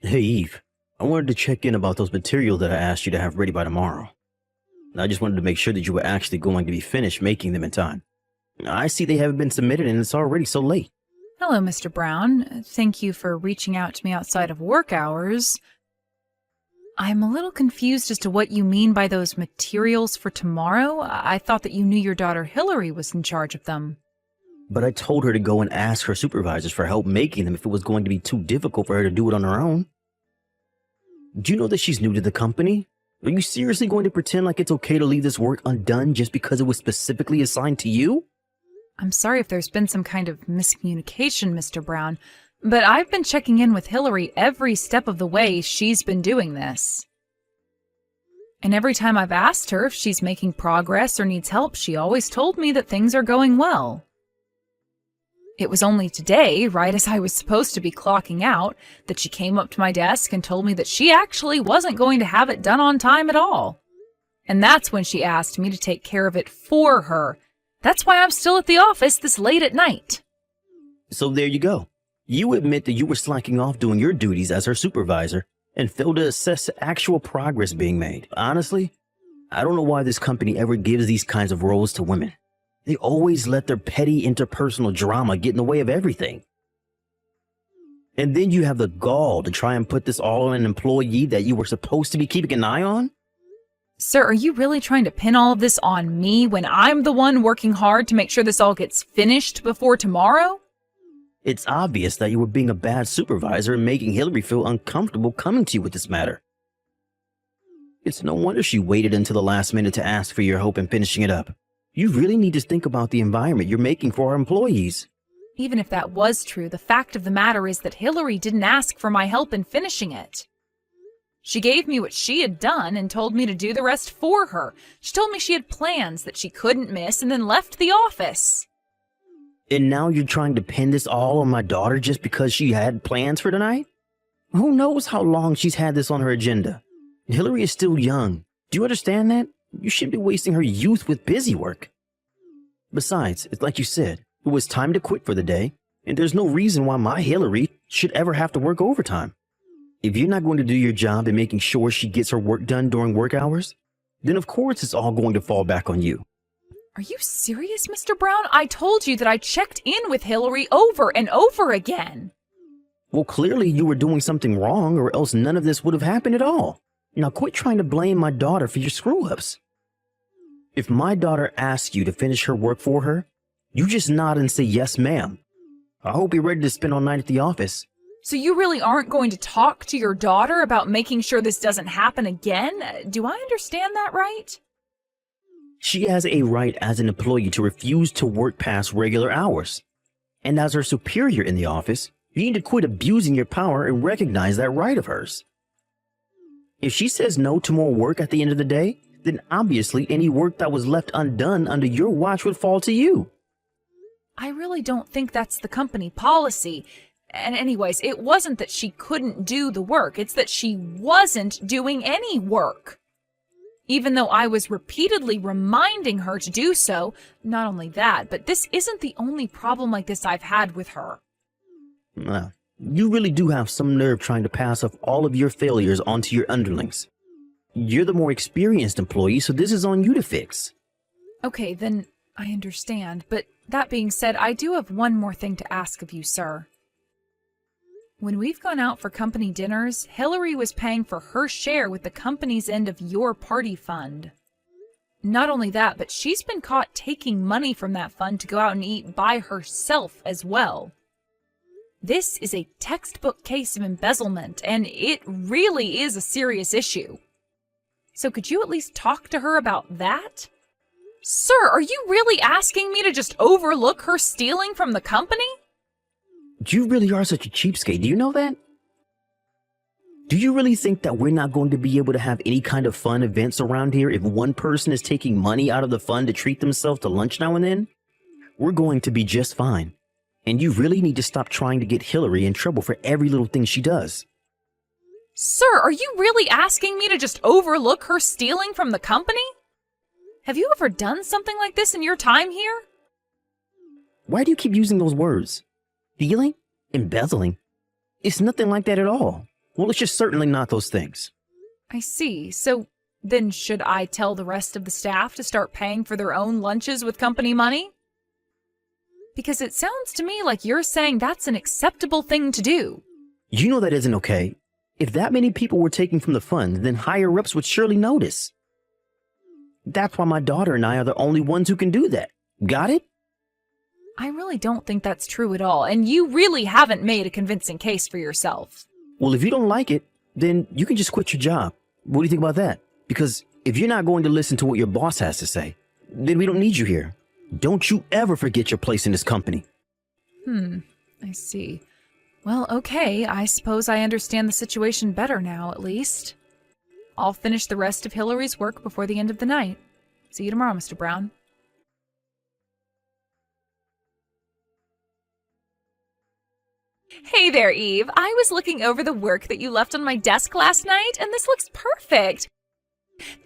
Hey Eve, I wanted to check in about those materials that I asked you to have ready by tomorrow. I just wanted to make sure that you were actually going to be finished making them in time. I see they haven't been submitted and it's already so late. Hello, Mr. Brown. Thank you for reaching out to me outside of work hours. I'm a little confused as to what you mean by those materials for tomorrow. I thought that you knew your daughter Hillary was in charge of them. But I told her to go and ask her supervisors for help making them if it was going to be too difficult for her to do it on her own. Do you know that she's new to the company? Are you seriously going to pretend like it's okay to leave this work undone just because it was specifically assigned to you? I'm sorry if there's been some kind of miscommunication, Mr. Brown, but I've been checking in with Hillary every step of the way she's been doing this. And every time I've asked her if she's making progress or needs help, she always told me that things are going well. It was only today, right as I was supposed to be clocking out, that she came up to my desk and told me that she actually wasn't going to have it done on time at all. And that's when she asked me to take care of it for her. That's why I'm still at the office this late at night. So there you go. You admit that you were slacking off doing your duties as her supervisor and failed to assess actual progress being made. Honestly, I don't know why this company ever gives these kinds of roles to women. They always let their petty interpersonal drama get in the way of everything. And then you have the gall to try and put this all on an employee that you were supposed to be keeping an eye on? Sir, are you really trying to pin all of this on me when I'm the one working hard to make sure this all gets finished before tomorrow? It's obvious that you were being a bad supervisor and making Hillary feel uncomfortable coming to you with this matter. It's no wonder she waited until the last minute to ask for your help in finishing it up. You really need to think about the environment you're making for our employees. Even if that was true, the fact of the matter is that Hillary didn't ask for my help in finishing it. She gave me what she had done and told me to do the rest for her. She told me she had plans that she couldn't miss and then left the office. And now you're trying to pin this all on my daughter just because she had plans for tonight? Who knows how long she's had this on her agenda? Hillary is still young. Do you understand that? You shouldn't be wasting her youth with busy work. Besides, it's like you said, it was time to quit for the day, and there's no reason why my Hillary should ever have to work overtime. If you're not going to do your job in making sure she gets her work done during work hours, then of course it's all going to fall back on you. Are you serious, Mr. Brown? I told you that I checked in with Hillary over and over again. Well, clearly you were doing something wrong, or else none of this would have happened at all. Now quit trying to blame my daughter for your screw-ups. If my daughter asks you to finish her work for her, you just nod and say yes, ma'am. I hope you're ready to spend all night at the office. So you really aren't going to talk to your daughter about making sure this doesn't happen again? Do I understand that right? She has a right as an employee to refuse to work past regular hours. And as her superior in the office, you need to quit abusing your power and recognize that right of hers. If she says no to more work at the end of the day, then obviously any work that was left undone under your watch would fall to you. I really don't think that's the company policy. And anyways, it wasn't that she couldn't do the work, it's that she wasn't doing any work. Even though I was repeatedly reminding her to do so, not only that, but this isn't the only problem like this I've had with her. Well, you really do have some nerve trying to pass off all of your failures onto your underlings. You're the more experienced employee, so this is on you to fix. Okay, then I understand, but that being said, I do have one more thing to ask of you, sir. When we've gone out for company dinners, Hillary was paying for her share with the company's end of your party fund. Not only that, but she's been caught taking money from that fund to go out and eat by herself as well. This is a textbook case of embezzlement, and it really is a serious issue. So could you at least talk to her about that? Sir, are you really asking me to just overlook her stealing from the company? You really are such a cheapskate, do you know that? Do you really think that we're not going to be able to have any kind of fun events around here if one person is taking money out of the fund to treat themselves to lunch now and then? We're going to be just fine. And you really need to stop trying to get Hillary in trouble for every little thing she does. Sir, are you really asking me to just overlook her stealing from the company? Have you ever done something like this in your time here? Why do you keep using those words? Stealing? Embezzling? It's nothing like that at all. Well, it's just certainly not those things. I see. So then should I tell the rest of the staff to start paying for their own lunches with company money? Because it sounds to me like you're saying that's an acceptable thing to do. You know that isn't okay. If that many people were taking from the fund, then higher-ups would surely notice. That's why my daughter and I are the only ones who can do that. Got it? I really don't think that's true at all, and you really haven't made a convincing case for yourself. Well, if you don't like it, then you can just quit your job. What do you think about that? Because if you're not going to listen to what your boss has to say, then we don't need you here. Don't you ever forget your place in this company. I see. Well, okay, I suppose I understand the situation better now, at least. I'll finish the rest of Hillary's work before the end of the night. See you tomorrow, Mr. Brown. Hey there, Eve. I was looking over the work that you left on my desk last night, and this looks perfect.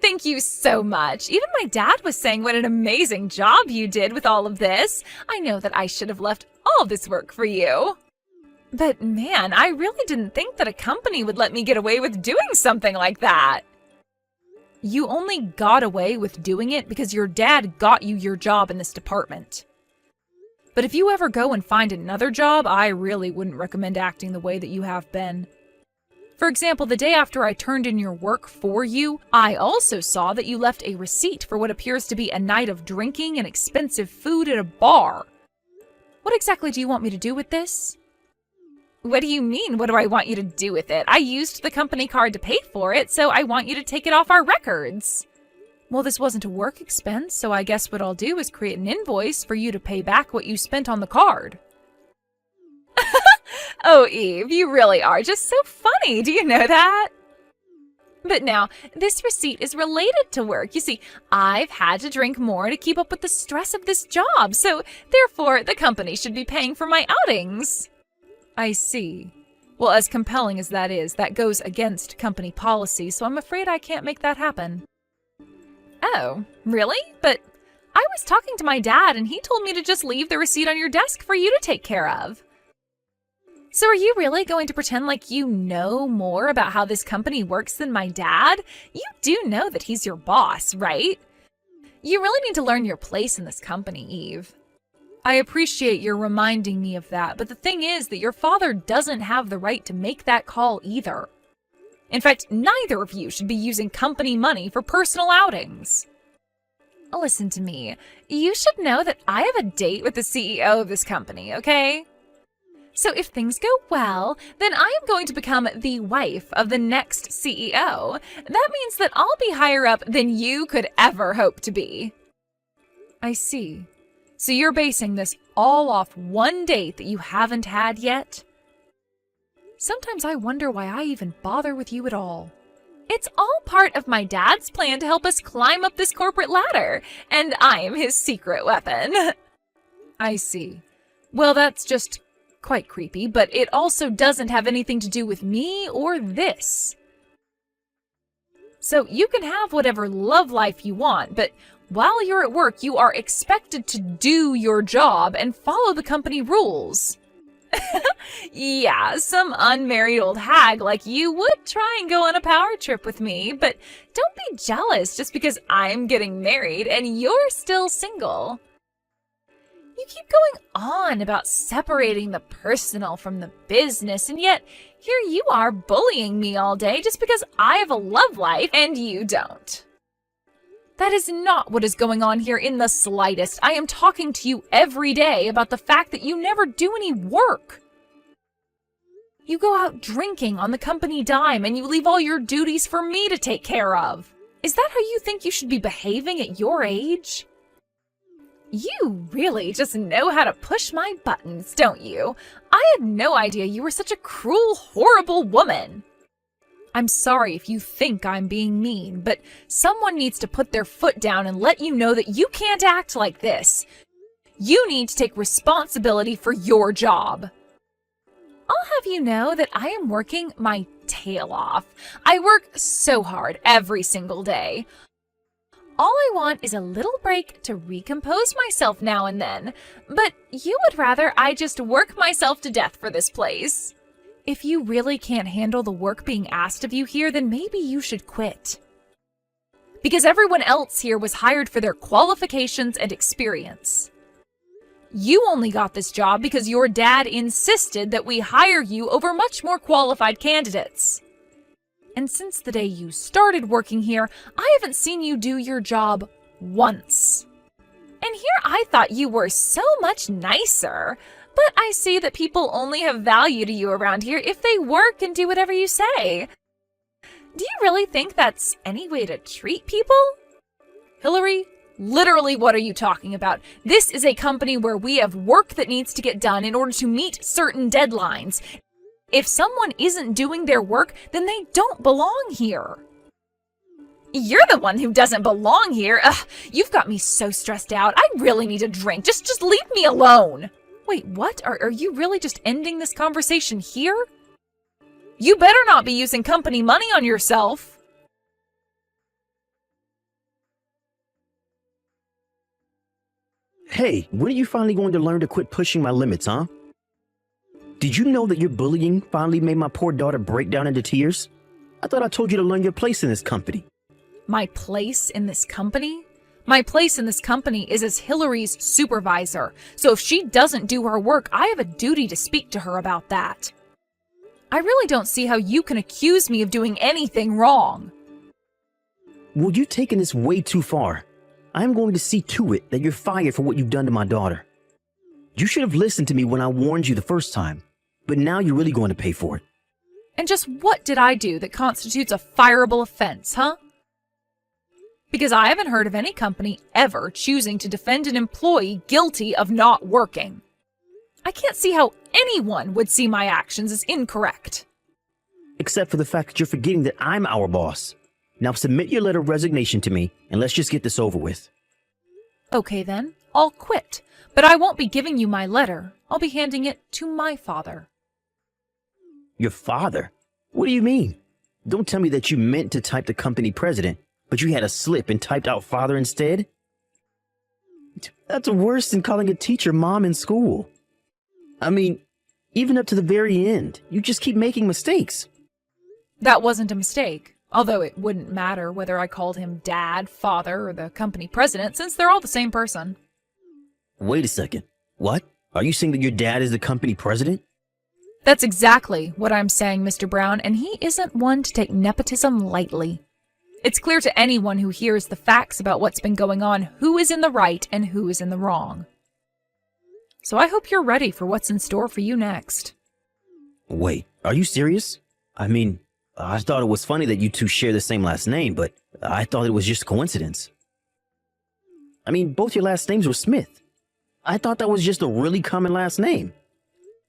Thank you so much. Even my dad was saying what an amazing job you did with all of this. I know that I should have left all this work for you. But man, I really didn't think that a company would let me get away with doing something like that. You only got away with doing it because your dad got you your job in this department. But if you ever go and find another job, I really wouldn't recommend acting the way that you have been. For example, the day after I turned in your work for you, I also saw that you left a receipt for what appears to be a night of drinking and expensive food at a bar. What exactly do you want me to do with this? What do you mean, what do I want you to do with it? I used the company card to pay for it, so I want you to take it off our records. Well, this wasn't a work expense, so I guess what I'll do is create an invoice for you to pay back what you spent on the card. Oh, Eve, you really are just so funny. Do you know that? But now, this receipt is related to work. You see, I've had to drink more to keep up with the stress of this job, so therefore the company should be paying for my outings. I see. Well, as compelling as that is, that goes against company policy, so I'm afraid I can't make that happen. Oh, really? But I was talking to my dad, and he told me to just leave the receipt on your desk for you to take care of. So are you really going to pretend like you know more about how this company works than my dad? You do know that he's your boss, right? You really need to learn your place in this company, Eve. I appreciate your reminding me of that, but the thing is that your father doesn't have the right to make that call either. In fact, neither of you should be using company money for personal outings. Listen to me. You should know that I have a date with the CEO of this company, okay? So if things go well, then I am going to become the wife of the next CEO. That means that I'll be higher up than you could ever hope to be. I see. So you're basing this all off one date that you haven't had yet? Sometimes I wonder why I even bother with you at all. It's all part of my dad's plan to help us climb up this corporate ladder, and I am his secret weapon. I see. Well, that's just quite creepy, but it also doesn't have anything to do with me or this. So you can have whatever love life you want, but while you're at work, you are expected to do your job and follow the company rules. Yeah, some unmarried old hag like you would try and go on a power trip with me, but don't be jealous just because I'm getting married and you're still single. You keep going on about separating the personal from the business, and yet here you are bullying me all day just because I have a love life and you don't. That is not what is going on here in the slightest. I am talking to you every day about the fact that you never do any work. You go out drinking on the company dime and you leave all your duties for me to take care of. Is that how you think you should be behaving at your age? You really just know how to push my buttons, don't you? I had no idea you were such a cruel, horrible woman. I'm sorry if you think I'm being mean, but someone needs to put their foot down and let you know that you can't act like this. You need to take responsibility for your job. I'll have you know that I am working my tail off. I work so hard every single day. All I want is a little break to recompose myself now and then, but you would rather I just work myself to death for this place. If you really can't handle the work being asked of you here, then maybe you should quit. Because everyone else here was hired for their qualifications and experience. You only got this job because your dad insisted that we hire you over much more qualified candidates. And since the day you started working here, I haven't seen you do your job once. And here I thought you were so much nicer, but I see that people only have value to you around here if they work and do whatever you say. Do you really think that's any way to treat people? Hillary, literally what are you talking about? This is a company where we have work that needs to get done in order to meet certain deadlines. If someone isn't doing their work, then they don't belong here. You're the one who doesn't belong here. Ugh, you've got me so stressed out. I really need a drink. Just leave me alone. Wait, what? Are you really just ending this conversation here? You better not be using company money on yourself. Hey, when are you finally going to learn to quit pushing my limits, huh? Did you know that your bullying finally made my poor daughter break down into tears? I thought I told you to learn your place in this company. My place in this company? My place in this company is as Hillary's supervisor. So if she doesn't do her work, I have a duty to speak to her about that. I really don't see how you can accuse me of doing anything wrong. Well, you've taken this way too far. I'm going to see to it that you're fired for what you've done to my daughter. You should have listened to me when I warned you the first time, but now you're really going to pay for it. And just what did I do that constitutes a fireable offense, huh? Because I haven't heard of any company ever choosing to defend an employee guilty of not working. I can't see how anyone would see my actions as incorrect. Except for the fact that you're forgetting that I'm our boss. Now submit your letter of resignation to me, and let's just get this over with. Okay then, I'll quit. But I won't be giving you my letter. I'll be handing it to my father. Your father? What do you mean? Don't tell me that you meant to type the company president, but you had a slip and typed out father instead? That's worse than calling a teacher mom in school. I mean, even up to the very end, you just keep making mistakes. That wasn't a mistake, although it wouldn't matter whether I called him dad, father, or the company president, since they're all the same person. Wait a second. What? Are you saying that your dad is the company president? That's exactly what I'm saying, Mr. Brown, and he isn't one to take nepotism lightly. It's clear to anyone who hears the facts about what's been going on who is in the right and who is in the wrong. So I hope you're ready for what's in store for you next. Wait, are you serious? I mean, I thought it was funny that you two share the same last name, but I thought it was just coincidence. I mean, both your last names were Smith. I thought that was just a really common last name.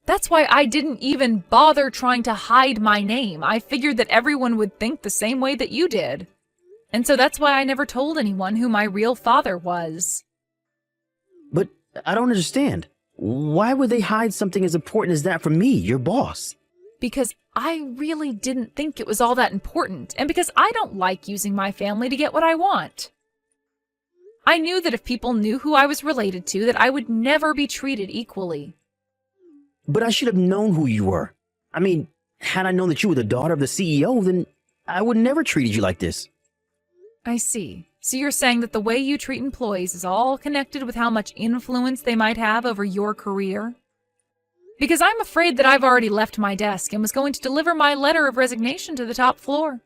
That's why I didn't even bother trying to hide my name. I figured that everyone would think the same way that you did. And so that's why I never told anyone who my real father was. But I don't understand. Why would they hide something as important as that from me, your boss? Because I really didn't think it was all that important, and because I don't like using my family to get what I want. I knew that if people knew who I was related to, that I would never be treated equally. But I should have known who you were. I mean, had I known that you were the daughter of the CEO, then I would never treated you like this. I see. So you're saying that the way you treat employees is all connected with how much influence they might have over your career? Because I'm afraid that I've already left my desk and was going to deliver my letter of resignation to the top floor.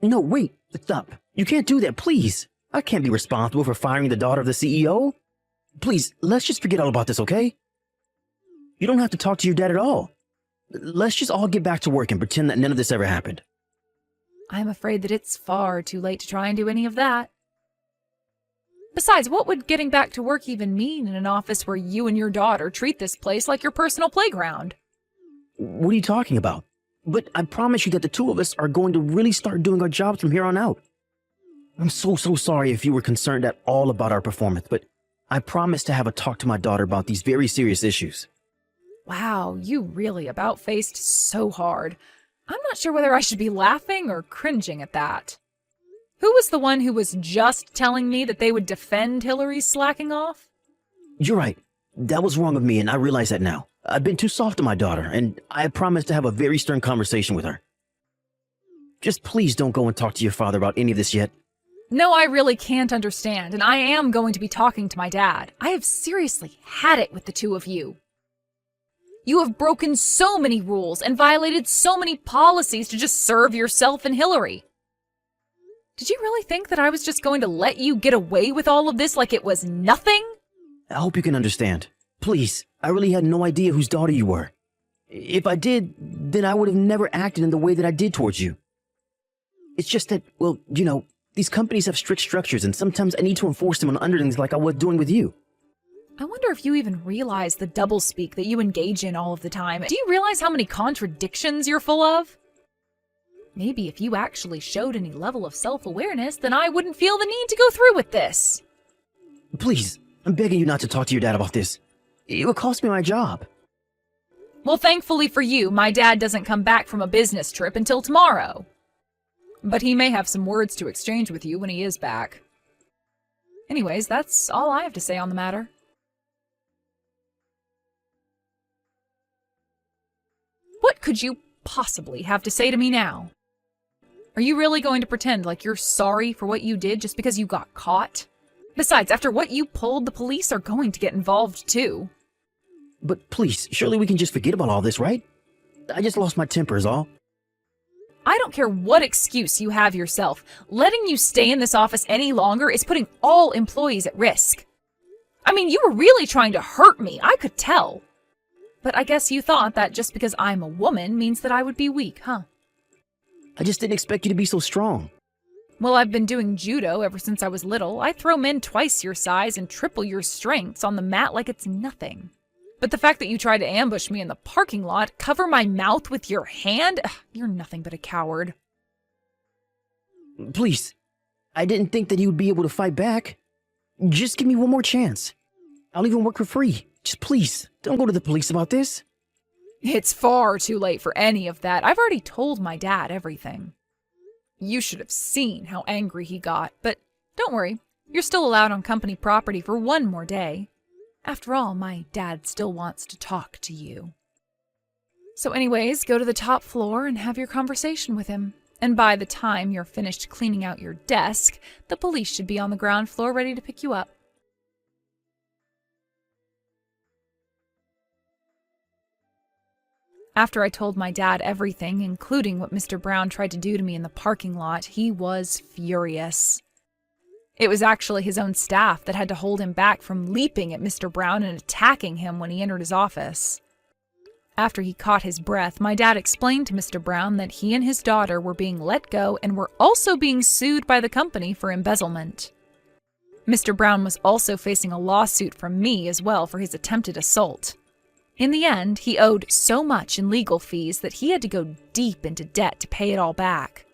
No, wait, stop. You can't do that, please. I can't be responsible for firing the daughter of the CEO. Please, let's just forget all about this, okay? You don't have to talk to your dad at all. Let's just all get back to work and pretend that none of this ever happened. I'm afraid that it's far too late to try and do any of that. Besides, what would getting back to work even mean in an office where you and your daughter treat this place like your personal playground? What are you talking about? But I promise you that the two of us are going to really start doing our jobs from here on out. I'm so sorry if you were concerned at all about our performance, but I promise to have a talk to my daughter about these very serious issues. Wow, you really about-faced so hard. I'm not sure whether I should be laughing or cringing at that. Who was the one who was just telling me that they would defend Hillary's slacking off? You're right. That was wrong of me, and I realize that now. I've been too soft on my daughter, and I promised to have a very stern conversation with her. Just please don't go and talk to your father about any of this yet. No, I really can't understand, and I am going to be talking to my dad. I have seriously had it with the two of you. You have broken so many rules and violated so many policies to just serve yourself and Hillary. Did you really think that I was just going to let you get away with all of this like it was nothing? I hope you can understand. Please, I really had no idea whose daughter you were. If I did, then I would have never acted in the way that I did towards you. It's just that, well, you know, these companies have strict structures, and sometimes I need to enforce them on underlings like I was doing with you. I wonder if you even realize the doublespeak that you engage in all of the time. Do you realize how many contradictions you're full of? Maybe if you actually showed any level of self-awareness, then I wouldn't feel the need to go through with this. Please, I'm begging you not to talk to your dad about this. It would cost me my job. Well, thankfully for you, my dad doesn't come back from a business trip until tomorrow. But he may have some words to exchange with you when he is back. Anyways, that's all I have to say on the matter. What could you possibly have to say to me now? Are you really going to pretend like you're sorry for what you did just because you got caught? Besides, after what you pulled, the police are going to get involved too. But please, surely we can just forget about all this, right? I just lost my temper is all. I don't care what excuse you have yourself. Letting you stay in this office any longer is putting all employees at risk. I mean, you were really trying to hurt me, I could tell. But I guess you thought that just because I'm a woman means that I would be weak, huh? I just didn't expect you to be so strong. Well, I've been doing judo ever since I was little. I throw men twice your size and triple your strengths on the mat like it's nothing. But the fact that you tried to ambush me in the parking lot, cover my mouth with your hand, you're nothing but a coward. Please, I didn't think that you would be able to fight back. Just give me one more chance. I'll even work for free. Just please, don't go to the police about this. It's far too late for any of that. I've already told my dad everything. You should have seen how angry he got, but don't worry, you're still allowed on company property for one more day. After all, my dad still wants to talk to you. So anyways, go to the top floor and have your conversation with him. And by the time you're finished cleaning out your desk, the police should be on the ground floor ready to pick you up. After I told my dad everything, including what Mr. Brown tried to do to me in the parking lot, he was furious. It was actually his own staff that had to hold him back from leaping at Mr. Brown and attacking him when he entered his office. After he caught his breath, my dad explained to Mr. Brown that he and his daughter were being let go and were also being sued by the company for embezzlement. Mr. Brown was also facing a lawsuit from me as well for his attempted assault. In the end, he owed so much in legal fees that he had to go deep into debt to pay it all back.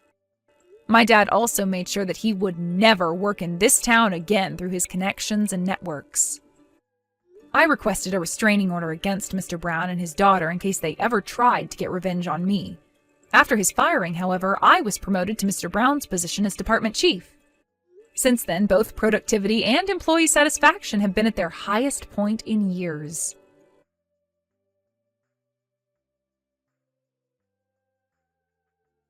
My dad also made sure that he would never work in this town again through his connections and networks. I requested a restraining order against Mr. Brown and his daughter in case they ever tried to get revenge on me. After his firing, however, I was promoted to Mr. Brown's position as department chief. Since then, both productivity and employee satisfaction have been at their highest point in years.